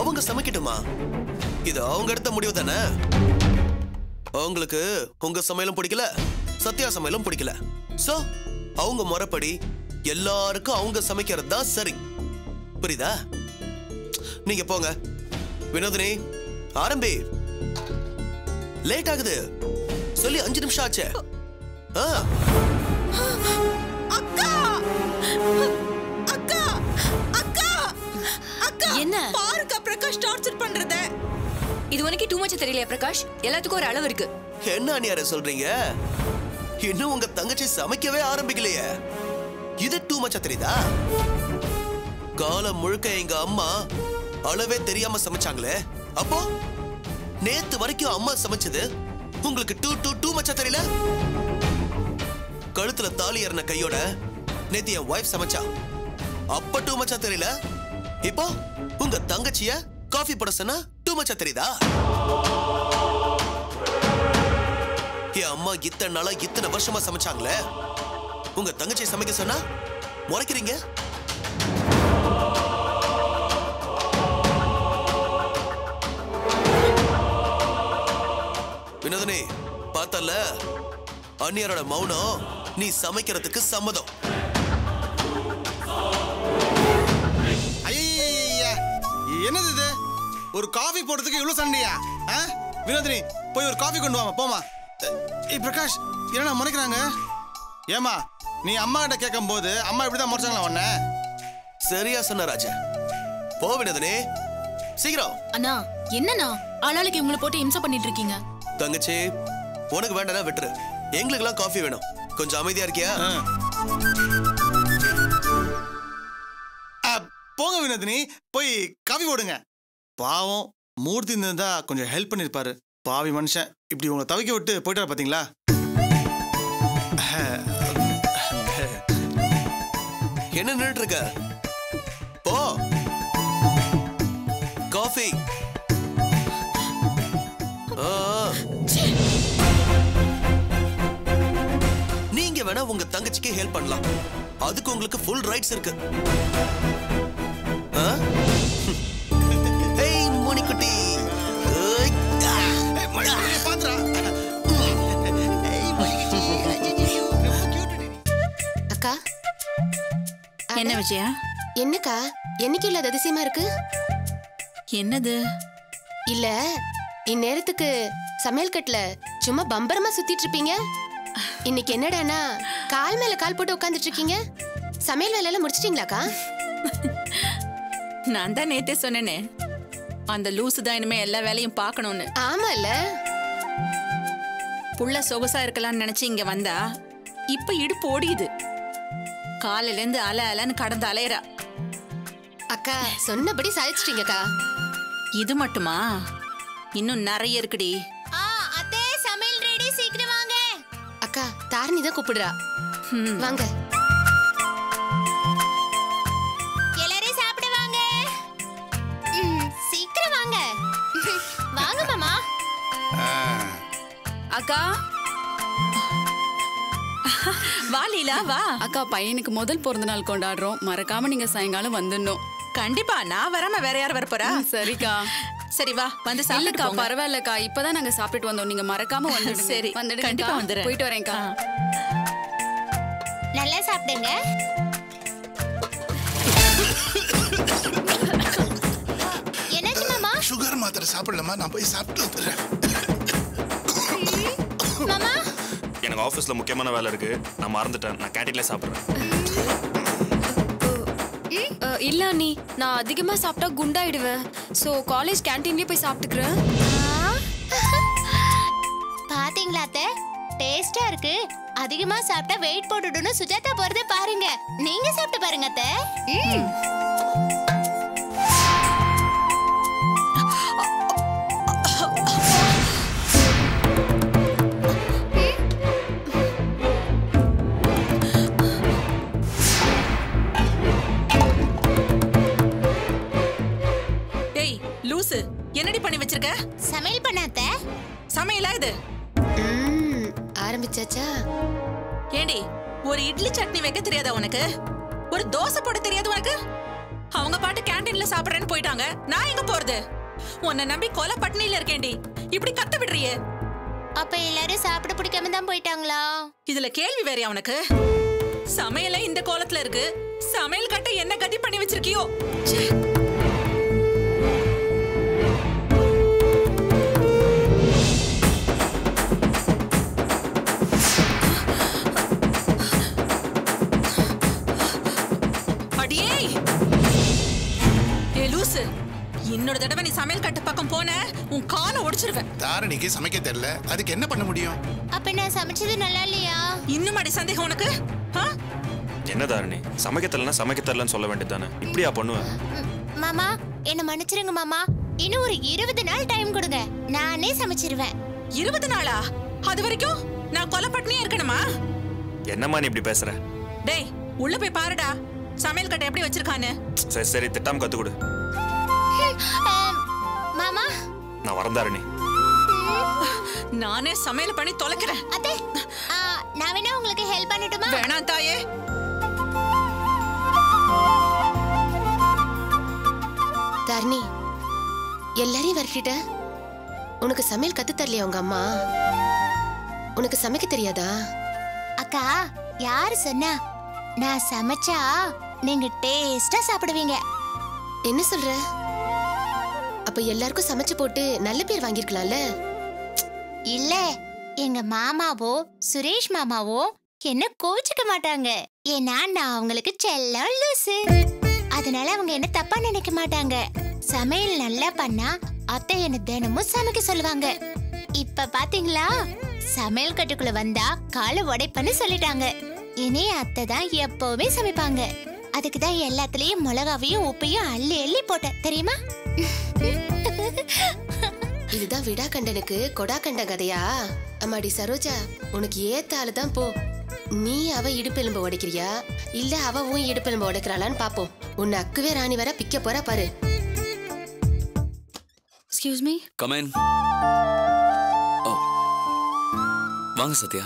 அவங்க சமைக்கட்டுமா, இது அவங்க எடுத்த முடிவு தானே. அவங்களுக்கு உங்க சமையலும் பிடிக்கல, சத்யா சமையலும் பிடிக்கல. சோ அவங்க முறைப்படி எல்லாருக்கும் அவங்க சமைக்கிறது தான் சரி. புரியுதா? நீங்க போங்க. வினோதினி, ஆரம்பி. லேட் ஆகுது சொல்லி 5 நிமிஷம் ஆச்சு. அக்கா அக்கா அக்கா அக்கா என்ன பாருங்க பிரகாஷ் டார்ச்சர் பண்றத. இது உனக்கு டூ மச் தெரியலையா பிரகாஷ்? எல்லாத்துக்கும் ஒரு அளவு இருக்கு. என்ன அநியாயம் சொல்றீங்க? இன்னும் உங்க தங்கச்சி சமைக்கவே ஆரம்பிக்கலையே, இது டூ மச்சா தெரியுதா? காலம் முழுக்க எங்க அம்மா அளவே தெரியாம சமைச்சாங்களே, அப்போ நேத்து வரைக்கும் அம்மா சமைச்சது உங்களுக்கு டூ மச்சா தெரியல? கழுத்துல தாலி ஏறின கையோட நேத்து என் வைஃப் சமைச்சா, அப்ப டூ மச்சா தெரியல? இப்போ உங்க தங்கச்சிய காஃபி போட சொன்னா டூ மச்சா தெரியுதா? என் அம்மா இத்தனை நாளா இத்தனை வருஷமா சமைச்சாங்களே, உங்க தங்கச்சி சமைக்க சொன்னா முறைக்கிறீங்க? வினோதினி, பார்த்தல அந்நியரோட மௌனம் நீ சமைக்கிறதுக்கு சம்மதம். என்னது இது? ஒரு காஃபி போடுறதுக்கு இவ்வளவு சண்டையா? வினோதினி, போய் ஒரு காஃபி கொண்டு வாமா, போமா. பிரகாஷ், என்ன முறைக்கிறாங்க? ஏமா, நீ அம்மா கிட்ட கேட்கும் போது அம்மா இப்படிதான் முறைச்சாங்களா உன்ன? சரியா சொன்ன ராஜா. போ வினோதினி, சீக்கிரம். அண்ணா, என்னண்ணா ஆளாளுக்கு இவங்களை போட்டு இம்சை பண்ணிட்டு இருக்கீங்க? தங்கச்சி, உனக்கு வேண்டாம் விட்டுரு, எங்களுக்கு எல்லாம் காஃபி வேணும். கொஞ்சம் அமைதியா இருக்கியா? போங்க வினோதினி, போய் காஃபி போடுங்க. பாவம், மூர்த்தி இருந்தா கொஞ்சம் ஹெல்ப் பண்ணிருப்பாரு. பாவி மனுஷன் இப்படி உங்களை தவிக்க விட்டு போயிட்டாரு பாத்தீங்களா? என்ன நின்னுட்டு இருக்க? போ, காஃபி. நீங்க வேணா உங்க தங்கச்சிக்கு ஹெல்ப் பண்ணலாம், அதுக்கு உங்களுக்கு ஃபுல் ரைட்ஸ் இருக்கு. ஏய் மணிக்குட்டி, அக்கா. என்ன விஜயா? என்னக்கா, என்னைக்கு இல்லாத அதிசயமா இருக்கு? என்னது? இல்ல, இந்நேரத்துக்கு சமையல் கட்டுல சும்மா பம்பரமா சுத்திட்டு இருப்பீங்க. இன்னைக்கு என்னடானா கால் மேல கால் போட்டு உட்காந்துட்டு இருக்கீங்க. சமையல் வேலை எல்லாம் முடிச்சிட்டீங்களாக்கா? நான் தான் நேத்தே சொன்னேனே, அந்த லூசு தான் இனிமே எல்லா வேலையும் பார்க்கணும்னு. ஆமால, புள்ள சொகுசா இருக்கலாம்னு நினைச்சு இங்க வந்தா இப்ப இடுப்பு ஓடியுது. காலையில இருந்து அலன்னு கடந்து அலையறா. அக்கா சொன்னபடி சாதிச்சிட்டீங்கக்கா. இது மட்டுமா? இன்னும் நிறைய இருக்குடி. அத்தே, சமையல் ரெடி, சீக்கிரம் வாங்க. அக்கா, தாரணி தான் கூப்பிடுறா. வாங்க. எல்லாரும் சாப்பிட வாங்க. சீக்கிரம் வாங்க. வாங்க மாமா. அக்கா வா லீலா வா. அக்கா பையனுக்கு முதல் பிறந்த நாள் கொண்டாடுறோம், மறக்காம நீங்க சாயங்காலம் வந்துடணும். கண்டிப்பா நான் வராம வேற யார் வரப்போறா? சரிக்கா. சரி வா வந்து இல்லக்கா சாப்பிட்டுக்கா. பரவாயில்லக்கா, இப்பதான் நாங்க சாப்பிட்டுட்டு வந்தோம், நீங்க மறக்காம வந்துடுங்க. சரி வந்துடுங்க. கண்டிப்பா வந்துடுறேன். போயிட்டு வரேன்க்கா. நல்லா சாப்பிடுங்க. என்னாச்சு மாமா? சுகர் மாத்திரை சாப்பிடலாமா? நான் போய் சாப்பிட்டு வந்துடுறேன். மாமா எனக்கு ஆஃபீஸ்ல முக்கியமான வேலை இருக்கு, நான் மறந்துட்டேன். நான் கேண்டீன்ல சாப்பிடுறேன். இல்ல நீ நான் அதிகமா சாப்பிட்டா குண்டாயிடுவேன். சோ காலேஜ் கேண்டீன்லயே போய் சாப்பிட்டுக்கிறேன். பாத்தீங்களா அத்தை, டேஸ்டா இருக்கு. அதிகமா சாப்பிட்டா வெயிட் போட்டுடுன்னு சுஜாதா போறத பாருங்க. நீங்க சாப்பிட்டு பாருங்க அத்தை. ஏய் லூசு, என்னடி பண்ணி வச்சிருக்க? சமையல் பண்ண அத்தை. சமையலா இது? ஆரம்பிச்சாச்சா? ஏண்டி ஒரு இட்லி சட்னி வைக்க தெரியாதா உனக்கு? ஒரு தோசை போட தெரியாது உனக்கு? அவங்க பாட்டு கேண்டீன்ல சாப்பிடுறேன்னு போயிட்டாங்க, நான் எங்க போறது? உன்னை நம்பி கொலை பட்டினியில இருக்கேன்டி, இப்படி கத்த விடுறியே. அப்ப எல்லாரும் சாப்பிட பிடிக்காம தான் போயிட்டாங்களா? இதுல கேள்வி வேறையா உனக்கு? சமையல இந்த கோலத்துல இருக்கு, சமையல் கட்ட என்ன கதி பண்ணி வச்சிருக்கியோ? அடியே ஏ லூசு, இன்னொரு தடவை நீ சமையல் கட்டு பக்கம் போன உன் காலை ஒடிச்சிருவேன். தாரணிக்கு சமைக்க தெரியல, அதுக்கு என்ன பண்ண முடியும்? அப்ப நான் சமைச்சது நல்லா இல்லையா? இன்னும் அடி சந்தேகம் உனக்கு? என்ன தாரணி, சமைக்க தெரியலன்னா சமைக்க தெரியலன்னு சொல்ல வேண்டியதானே? இப்படியா பண்ணுவேன்? மாமா என்ன மன்னிச்சிருங்க மாமா. இன்னும் ஒரு 20 நாள் டைம் கொடுங்க, நானே சமைச்சிருவேன். 20 நாளா? அது வரைக்கும் நான் கொலை பட்டினியா இருக்கணுமா? என்னம்மா நீ இப்படி பேசுற? டேய் உள்ள போய் பாருடா, சமையல் கட்டை எப்படி வச்சிருக்கான்னு. சரி சரி, திட்டாம கத்து கொடு. மாமா நான் வரேன் தாரணி. நானே சமையல் பண்ணி தொலைக்கிறேன். அத்தை, நான் வேணா உங்களுக்கு ஹெல்ப் பண்ணட்டுமா? வேணாம் தாயே. தாரணி, எல்லாரையும் வரட்டிட்ட. உனக்கு சமையல் கத்து தரலையா உங்க அம்மா? உனக்கு சமைக்க தெரியாதா? அக்கா யாரு சொன்னா? நான் சமைச்சா நீங்க டேஸ்டா சாப்பிடுவீங்க. என்ன சொல்ற? அப்ப எல்லாருக்கும் சமைச்சு போட்டு நல்ல பேர் வாங்கிருக்கலாம்ல? இல்ல, எங்க மாமாவோ சுரேஷ் மாமாவோ என்ன கோவிச்சுக்க மாட்டாங்க. ஏன்னா நான் அவங்களுக்கு செல்லம் லூசு. அதனால அவங்க என்ன தப்பா நினைக்க மாட்டாங்க. சமையல் நல்லா பண்ணா அத்தை என்ன தினமும் சமைக்க சொல்லுவாங்க. இப்ப பாத்தீங்களா, சமையல் கட்டுக்குள்ள வந்தா காலை உடைப்பன்னு சொல்லிட்டாங்க. இனி அத்தை தான் எப்பவுமே சமைப்பாங்க. அதுக்குதான் எல்லாத்துலயும் மிளகாவையும் உப்பையும் அள்ளி அள்ளி போட்டேன் தெரியுமா? இதுதான் விடா கண்டனுக்கு கொடா கண்ட கதையா? அம்மாடி சரோஜா, உனக்கு ஏத்த ஆளுதான் போ. நீ அவ இடுப்பெலும்பு உடைக்கிறியா இல்ல அவ உன் இடுப்பெலும்பு உடைக்கிறாளான்னு பாப்போம். உன்னை அக்குவே ராணி வர பிக்க போறா பாரு. Excuse me. Come in. வாங்க சத்யா.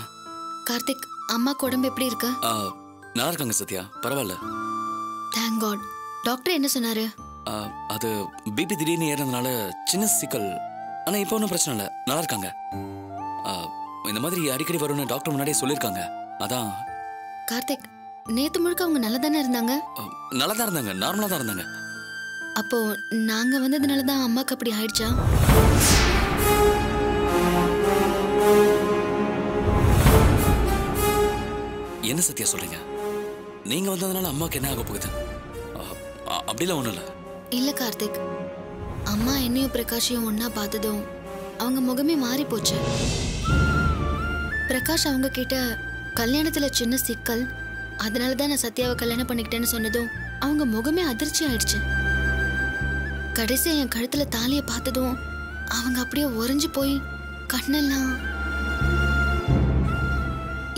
கார்த்திக், அம்மா உடம்பு எப்படி இருக்கு? நல்லா இருக்காங்க சத்யா, பரவாயில்ல. Thank God. டாக்டர் என்ன சொன்னாரு? அது பிபி திடீர்னு ஏறதுனால சின்ன சிக்கல். ஆனா இப்போ ஒன்றும் பிரச்சனை இல்லை, நல்லா இருக்காங்க. இந்த மாதிரி அடிக்கடி வரும்னு டாக்டர் முன்னாடியே சொல்லியிருக்காங்க. அதான். கார்த்திக், நேத்து முழுக்க அவங்க நல்லா தானே இருந்தாங்க? நல்லா தான் இருந்தாங்க, நார்மலா தான் இருந்தாங்க. அப்போ நாங்க வந்ததுனால தான் அம்மாக்கு அப்படி ஆயிடுச்சா? என்ன சத்யா சொல்றீங்க? நீங்க வந்ததுனால அம்மாக்கு என்ன ஆக போகுது? அப்படிலாம் ஒண்ணும் இல்ல. இல்ல கார்த்திக், அம்மா என்னையும் பிரகாஷையும் ஒன்னா பார்த்ததும் அவங்க முகமே மாறி போச்சு. பிரகாஷ் அவங்க கிட்ட கல்யாணத்துல சின்ன சிக்கல், அதனாலதான் நான் சத்யாவை கல்யாணம் பண்ணிக்கிட்டேன்னு சொன்னதும் அவங்க முகமே அதிர்ச்சி ஆயிடுச்சு. கடைசியா என் கழுத்துல தாலியை பார்த்ததும் அவங்க அப்படியே உறைஞ்சு போய் கண்ணெல்லாம்.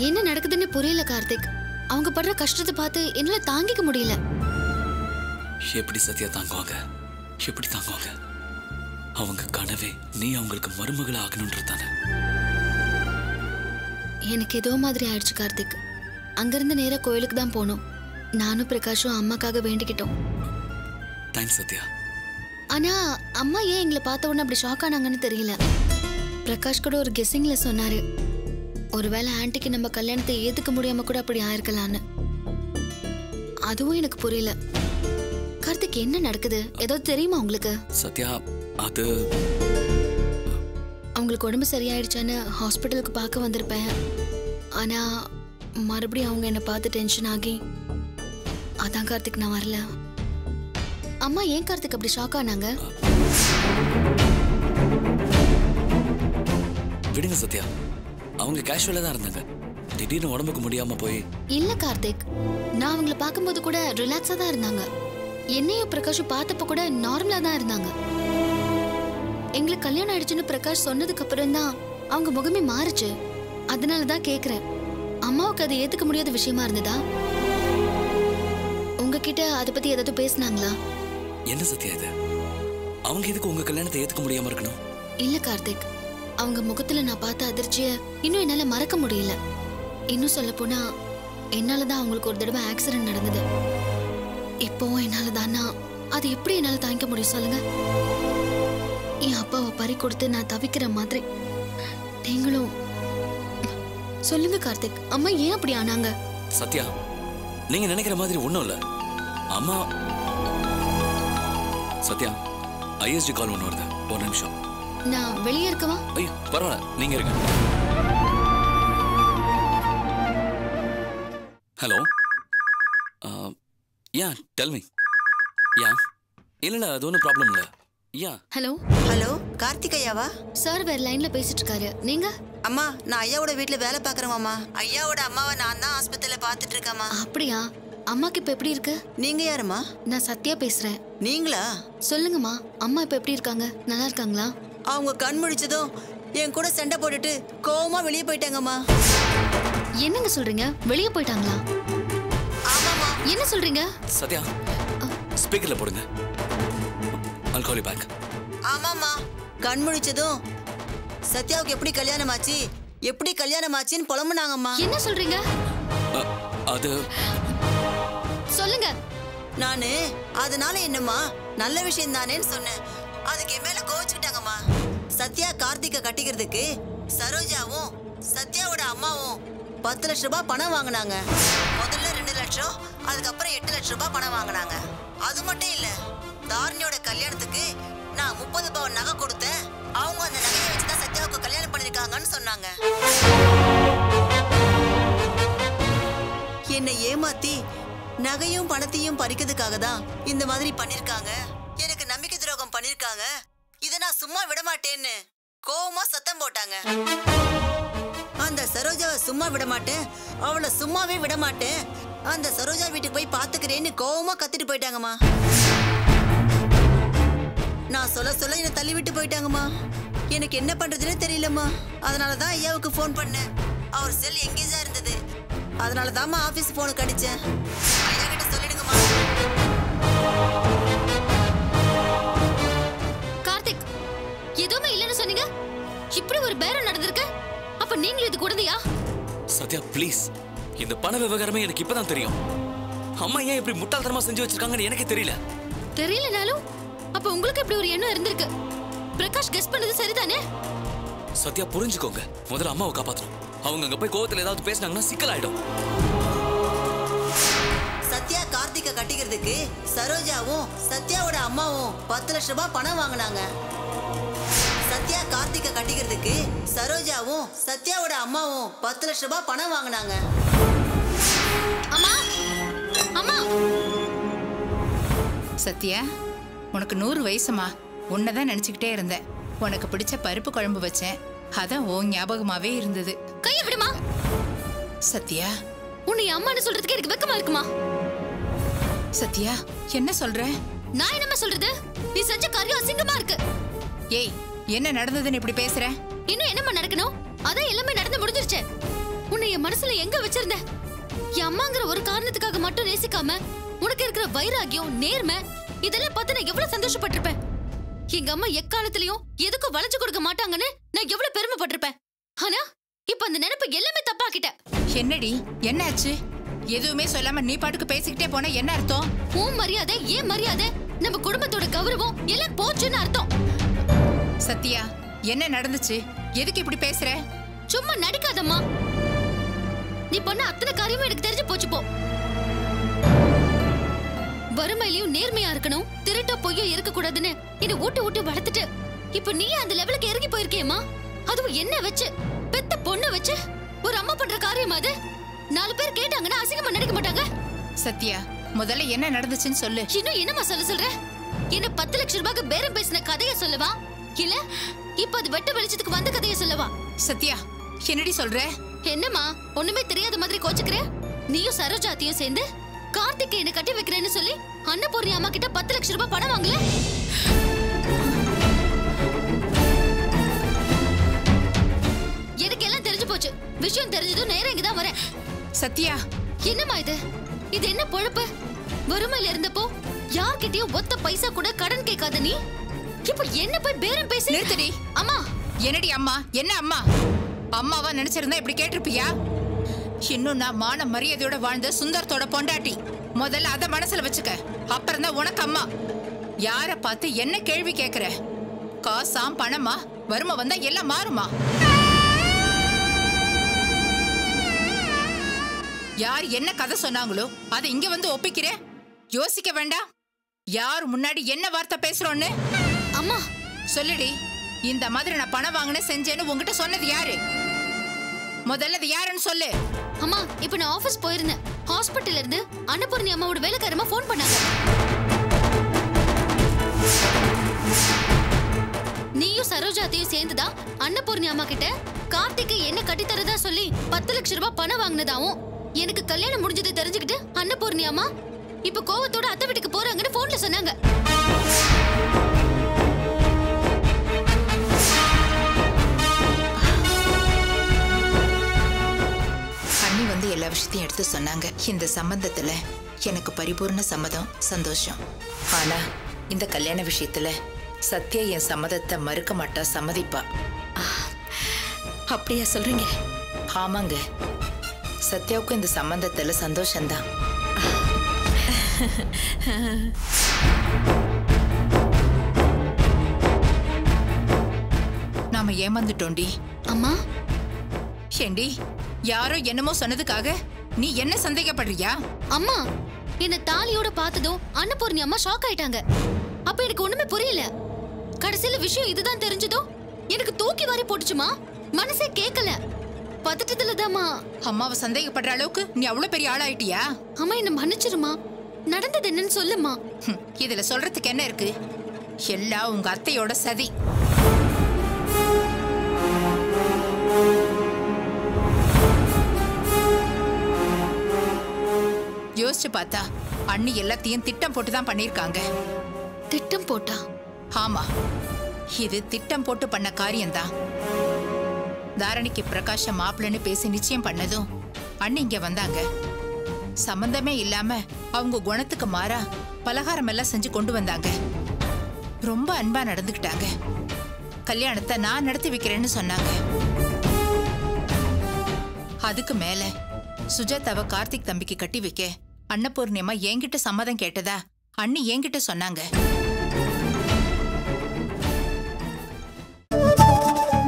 என்ன நடக்குதுன்னு புரியல கார்த்திக். அவங்க படுற கஷ்டத்தை பார்த்து என்னால தாங்கிக்க முடியல. எப்படி சத்யா தாங்குவாங்க? எப்படி தாங்குவாங்க? அவங்க கனவே நீ அவங்களுக்கு மருமகளை ஆகணும்ன்றதானே. எனக்கு ஏதோ மாதிரி ஆயிடுச்சு கார்த்திக். அங்கிருந்து நேரா கோயிலுக்கு தான் போனோம். நானும் பிரகாஷும் அம்மாக்காக வேண்டிக்கிட்டோம். தேங்க்ஸ் சத்யா. ஆனா அம்மா ஏன் எங்களை பார்த்த உடனே அப்படி ஷாக் ஆனாங்கன்னு தெரியல. பிரகாஷ் கூட ஒரு கெஸ்ஸிங்ல சொன்னாரு, ஒருவேளை ஆன்ட்டிக்கு நம்ம கல்யாணத்தை ஏத்துக்க முடியாம கூட அப்படி ஆயிருக்கலான்னு. அதுவும் எனக்கு புரியல. கார்த்திக் என்ன நடக்குது? ஏதாவது தெரியுமா உங்களுக்கு? சத்யா, அது அவங்களுக்கு உடம்பு சரியாயிடுச்சான்னு ஹாஸ்பிட்டலுக்கு பார்க்க வந்திருப்பேன். ஆனா மறுபடியும் அவங்க என்னை பார்த்து டென்ஷன் ஆகி, அதான் கார்த்திக் நான் வரல. அம்மா ஏன் கார்த்திக் அப்படி ஷாக் ஆனாங்க? விடுங்க சத்யா, அவங்க கேஷுவலா தான் இருந்தாங்க. திடீர்னு உடம்புக்கு முடியாம போய். இல்ல கார்த்திக், நான் அவங்கள பார்க்கும்போது கூட ரிலாக்ஸா தான் இருந்தாங்க. என்னையும் பிரகாஷும் பார்த்தப்ப கூட நார்மலா தான் இருந்தாங்க. எங்களுக்கு கல்யாணம் ஆயிடுச்சுன்னு பிரகாஷ் சொன்னதுக்கு அப்புறம் தான் அவங்க முகமே மாறுச்சு. அதனாலதான் கேக்குறேன், அம்மாவுக்கு அது ஏத்துக்க முடியாத விஷயமா இருந்ததா? உங்ககிட்ட அதை பத்தி ஏதாவது பேசினாங்களா? என்ன சத்யா இது? அவங்க இதுக்கு உங்க கல்யாணத்தை ஏத்துக்க முடியாம இருக்கணும்? இல்ல கார்த்திக், அவங்க முகத்துல நான் பார்த்த அதிர்ச்சிய இன்னும் என்னால மறக்க முடியல. இன்னும் சொல்ல போனா என்னாலதான் அவங்களுக்கு ஒரு தடவை ஆக்சிடென்ட் நடந்தது. இப்போவும் என்னாலதானா அது எப்படி என்னால தாங்கிக்க முடியும் சொல்லுங்க? என் அப்பாவை பறி கொடுத்து நான் தவிக்கிற மாதிரி நீங்களும் சொல்லுங்க கார்த்திக், அம்மா ஏன் அப்படி ஆனாங்க? சத்யா, நீங்க நினைக்கிற மாதிரி ஒண்ணும் இல்ல. அம்மா சத்யா, ஐஎஸ்டி கால் ஒன்று வருது, ஒரு நிமிஷம். நான் வெளியே இருக்கவா? ஐயோ பரவாயில்ல, நீங்க இருங்க. ஹலோ, யா டெல் மீ. யா இல்ல அது ஒன்றும் ப்ராப்ளம் இல்லை. யா ஹலோ. ஹலோ, கார்த்திகையாவா? சார் வேற லைன்ல பேசிட்டு இருக்காரு. நீங்க? அம்மா, நான் ஐயாவோட வீட்ல வேலை பாக்குறேம்மா. ஐயாவோட அம்மாவை நான் தான் ஆஸ்பத்திரியில பாத்துட்டு இருக்கேம்மா. அப்படியா? அம்மாக்கு இப்ப எப்படி இருக்கு? நீங்க யாருமா? நான் சத்யா பேசுறேன். நீங்களா? சொல்லுங்கம்மா, அம்மா இப்ப எப்படி இருக்காங்க? நல்லா இருக்காங்களா? அவங்க கண் முழிச்சதும் என் கூட சண்டை போட்டுட்டு கோவமா வெளியே போயிட்டாங்கம்மா. என்னங்க சொல்றீங்க? வெளியே போயிட்டாங்களா? ஆமாமா. என்ன சொல்றீங்க? சத்யா, ஸ்பீக்கர்ல போடுங்க. I'll call you back. ஆமாமா, கண் முழிச்சதும் சத்யாவுக்கு எப்படி கல்யாணம் ஆச்சு, எப்படி கல்யாணம் ஆச்சுன்னு புலம்புனாங்கம்மா. என்ன சொல்றீங்க? அது சொல்லுங்க. நானு அதனால என்னம்மா, நல்ல விஷயம் தானேன்னு சொன்னேன். அதுக்கு என் மேல கோவிச்சுக்கிட்டாங்கம்மா. சத்யா கார்த்திகை கட்டிக்கிறதுக்கு சரோஜாவும் சத்யாவோட அம்மாவும் 10 லட்சம் ரூபாய் பணம் வாங்கினாங்க. முதல்ல 2 லட்சம், அதுக்கப்புறம் 8 லட்சம் ரூபாய் பணம் வாங்கினாங்க. அது மட்டும் இல்ல, தாரணியோட கல்யாணத்துக்கு நான் 30 பவுன் நகை கொடுத்தேன். அவங்க அந்த நகையை வச்சுதான் சத்யாவுக்கு கல்யாணம் பண்ணிருக்காங்கன்னு சொன்னாங்க. என்னை ஏமாத்தி நகையும் பணத்தையும் பறிக்கிறதுக்காக தான் இந்த மாதிரி பண்ணிருக்காங்க. எனக்கு நம்பிக்கை துரோகம் பண்ணிருக்காங்க. இதை நான் சும்மா விட மாட்டேன்னு கோவமா சத்தம் போட்டாங்க. அந்த சரோஜாவை சும்மா விட மாட்டேன், அவளை சும்மாவே விட மாட்டேன், அந்த சரோஜா வீட்டுக்கு போய் பாத்துக்கிறேன்னு கோவமா கத்திட்டு போயிட்டாங்கம்மா. நான் சொல்ல சொல்ல என்னை தள்ளி விட்டு போயிட்டாங்கம்மா. எனக்கு என்ன பண்றதுன்னே தெரியலம்மா. அதனாலதான் ஐயாவுக்கு போன் பண்ணேன். அவர் செல் எங்கேஜா இருந்தது. அதனாலதாம்மா ஆபீஸ் போன் கடிச்சேன். ஐயா கிட்ட சொல்லிடுங்கம்மா. கார்த்திக், எதுவுமே இல்லைன்னு சொன்னீங்க, இப்படி ஒரு பேரம் நடந்திருக்கு. அப்ப நீங்களும் இது கூடதியா? சத்யா ப்ளீஸ், இந்த பண விவகாரமே எனக்கு இப்பதான் தெரியும். அம்மா ஏன் இப்படி முட்டாள்தனமா செஞ்சு வச்சிருக்காங்கன்னு எனக்கு தெரியல. தெரியலனாலும் அப்ப உங்களுக்கு இப்படி ஒரு எண்ணம் இருந்திருக்கு. பிரகாஷ் கெஸ் பண்ணது சரிதானே? சத்யா புரிஞ்சுக்கோங்க, முதல்ல அம்மாவை காப்பாத்தணும். அவங்க அங்க போய் கோவத்துல ஏதாவது பேசினாங்கன்னா சிக்கலாயிடும். சத்யா கார்த்திகை கட்டிக்கிறதுக்கு சரோஜாவும் சத்யாவோட அம்மாவும் 10 லட்சம் ரூபாய் பணம் வாங்கினாங்க. சத்யா கார்த்திகை கட்டிக்கிறதுக்கு சரோஜாவும் சத்யாவோட அம்மாவும் 10 லட்சம் ரூபாய் பணம் வாங்கினாங்க. அம்மா, அம்மா. சத்யா, உனக்கு 100 வயசுமா. உன்னதான் நினைச்சுக்கிட்டே இருந்தேன். உனக்கு பிடிச்ச பருப்பு குழம்பு வச்சேன், அதான் ஓ ஞாபகமாவே இருந்தது. கையை விடுமா. சத்யா, உன்னை அம்மான்னு சொல்றதுக்கு எனக்கு வெக்கமா இருக்குமா? சத்யா என்ன சொல்ற? நான் என்னமா சொல்றது? நீ செஞ்ச காரியம் அசிங்கமா இருக்கு. ஏய், என்ன நடந்ததுன்னு இப்படி பேசுற? இன்னும் என்னமா நடக்கணும்? அதான் எல்லாமே நடந்து முடிஞ்சிருச்சு. உன்னை என் மனசுல எங்க வச்சிருந்த? என் அம்மாங்கிற ஒரு காரணத்துக்காக மட்டும் நேசிக்காம உனக்கு இருக்கிற வைராகியம், நேர்மை இதெல்லாம் பார்த்து நான் எவ்வளவு சந்தோஷப்பட்டிருப்பேன். எங்க அம்மா எக்காலத்திலயும் எதுக்கும் வளைச்சு கொடுக்க மாட்டாங்கன்னு நான் எவ்வளவு பெருமைப்பட்டிருப்பேன். ஆனா இப்ப அந்த நினைப்பு எல்லாமே தப்பாக்கிட்ட. என்னடி, என்னாச்சு? எதுவுமே சொல்லாம நீ பாட்டுக்கு பேசிக்கிட்டே போனா என்ன அர்த்தம்? உன் மரியாதை ஏன் மரியாதை நம்ம குடும்பத்தோட கௌரவம் எல்லாம் போச்சுன்னு அர்த்தம். சத்யா, என்ன நடந்துச்சு? எதுக்கு இப்படி பேசுற? சும்மா நடிக்காதம்மா. நீ பண்ண அத்தனை காரியமும் எனக்கு தெரிஞ்சு போச்சு போ. வறுமையிலையும் நேர்மையா இருக்கணும், திருட்ட பொய்யோ இருக்க கூடாதுன்னு என்ன ஊட்டு வளர்த்துட்டு இப்ப நீ அந்த லெவலுக்கு இறங்கி போயிருக்கேம்மா. அதுவும் என்ன வச்சு, பெத்த பொண்ணு வச்சு ஒரு அம்மா பண்ற காரியம் அது? 4 பேர் கேட்டாங்கன்னா அசிங்கமா நினைக்க மாட்டாங்க? சத்யா, முதல்ல என்ன நடந்துச்சுன்னு சொல்லு. இன்னும் என்னமா சொல்ற? என்ன 10 லட்சம் ரூபாய்க்கு பேரம் பேசின கதைய சொல்லவா, இல்ல இப்ப அது வெட்ட வெளிச்சத்துக்கு வந்த கதைய சொல்லவா? சத்யா, என்னடி சொல்ற? என்னம்மா ஒண்ணுமே தெரியாத மாதிரி கோச்சுக்கிற? நீயும் சரோஜாத்தையும் சேர்ந்து கார்த்திக் என்ன கட்டி வைக்கிறேன்னு சொல்லி அன்னபூர்ணி அம்மா கிட்ட 10 லட்சம் ரூபாய் பணம் வாங்கல? எனக்கு எல்லாம் தெரிஞ்சு போச்சு. விஷயம் தெரிஞ்சதும் நேரா இங்கதான் வரேன். சத்யா, என்னம்மா இது? இது என்ன பொழப்பு? வறுமையில இருந்தப்போ யார்கிட்டயும் ஒத்த பைசா கூட கடன் கேட்காத நீ இப்ப என்ன போய் பேரம் பேசி? நிறுத்தடி. அம்மா. என்னடி அம்மா? என்ன அம்மா? அம்மாவா நினைச்சிருந்தா இப்படி கேட்டிருப்பியா? இன்னும் நான் மான மரியாதையோட வாழ்ந்த சுந்தரத்தோட பொண்டாட்டி. முதல்ல அத மனசுல வச்சுக்க. அப்புறம் தான் உனக்கு அம்மா. யார பார்த்து என்ன கேள்வி கேக்குற? காசாம் பணமா? வறுமை வந்தா எல்லாம் மாறுமா? யார் என்ன கதை சொன்னாங்களோ அதை இங்க வந்து ஒப்பிக்கிற? யோசிக்க வேண்டாம்? யார் முன்னாடி என்ன வார்த்தை பேசுறோன்னு? அம்மா சொல்லுடி. இந்த மாதிரி நான் பணம் வாங்கின செஞ்சேன்னு உங்ககிட்ட சொன்னது யாரு? முதல்ல அது யாருன்னு சொல்லு. அம்மா, இப்ப நான் ஆபீஸ் போயிருந்தேன். ஹாஸ்பிட்டல்ல இருந்து அன்னபூர்ணி அம்மாவோட வேலைக்காரமா போன் பண்ணாங்க. நீயும் சரோஜாத்தையும் சேர்ந்துதான் அன்னபூர்ணி அம்மா கிட்ட கார்த்திக்கு என்ன கட்டி தரதா சொல்லி 10 லட்சம் ரூபாய் பணம் வாங்கினதாவும், எனக்கு கல்யாணம் முடிஞ்சதை தெரிஞ்சுக்கிட்டு அன்னபூர்ணி அம்மா இப்ப கோவத்தோட அத்தை வீட்டுக்கு போறாங்கன்னு போன்ல சொன்னாங்க. அண்ணி வந்து எல்லா விஷயத்தையும் எடுத்து சொன்னாங்க. இந்த சம்பந்தத்துல எனக்கு பரிபூர்ண சம்மதம், சந்தோஷம். ஆனா இந்த கல்யாண விஷயத்துல சத்யா என் சம்மதத்தை மறுக்க மாட்டா, சம்மதிப்பா. அப்படியா சொல்றீங்க? ஆமாங்க, சத்யாவுக்கும் இந்த சம்பந்தத்துல சந்தோஷம்தான். நாம ஏமாந்துட்டோண்டி. அம்மா. ஏண்டி, யாரோ என்னமோ சொன்னதுக்காக நீ என்ன சந்தேகப்படுறியா? அம்மா, என்ன தாலியோட பார்த்ததும் அன்னபூர்ணி அம்மா ஷாக் ஆயிட்டாங்க. அப்ப எனக்கு ஒண்ணுமே புரியல. கடைசியில விஷயம் இதுதான் தெரிஞ்சதும் எனக்கு தூக்கி வாரி போட்டுச்சுமா. மனசே கேட்கல. பதட்டத்துலதாம்மா. அம்மாவை சந்தேகப்படுற அளவுக்கு நீ அவ்வளவு பெரிய ஆளாயிட்டியா? அம்மா, என்ன மன்னிச்சிருமா. நடந்தது என்னன்னு சொல்லுமா. இதுல சொல்றதுக்கு என்ன இருக்கு? எல்லாம் உங்க அத்தையோட சதி. யோசிச்சு பார்த்தா அண்ணி எல்லாத்தையும் திட்டம் போட்டுதான் பண்ணிருக்காங்க. திட்டம் போட்டா? ஆமா, இது திட்டம் போட்டு பண்ண காரியம்தான். தாரணிக்கு பிரகாஷ மாப்பிள்ளன்னு பேசி நிச்சயம் பண்ணதும் அண்ணி இங்க வந்தாங்க. சம்பந்தமே இல்லாம அவங்க குணத்துக்கு மாறா பலகாரம் எல்லாம் செஞ்சு கொண்டு வந்தாங்க. ரொம்ப அன்பா நடந்துக்கிட்டாங்க. கல்யாணத்தை நான் நடத்தி வைக்கிறேன்னு சொன்னாங்க. அதுக்கு மேல சுஜாதாவை கார்த்திக் தம்பிக்கு கட்டி வைக்க அன்னபூர்ணியம்மா என்கிட்ட சம்மதம் கேட்டதா அண்ணி என்கிட்ட சொன்னாங்க.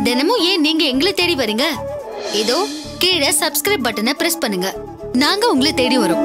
தினமும் ஏன் நீங்க எங்களை தேடி வரீங்க? இதோ கீழே சப்ஸ்கிரைப் பட்டனை பிரஸ் பண்ணுங்க. நாங்க உங்களை தேடி வரோம்.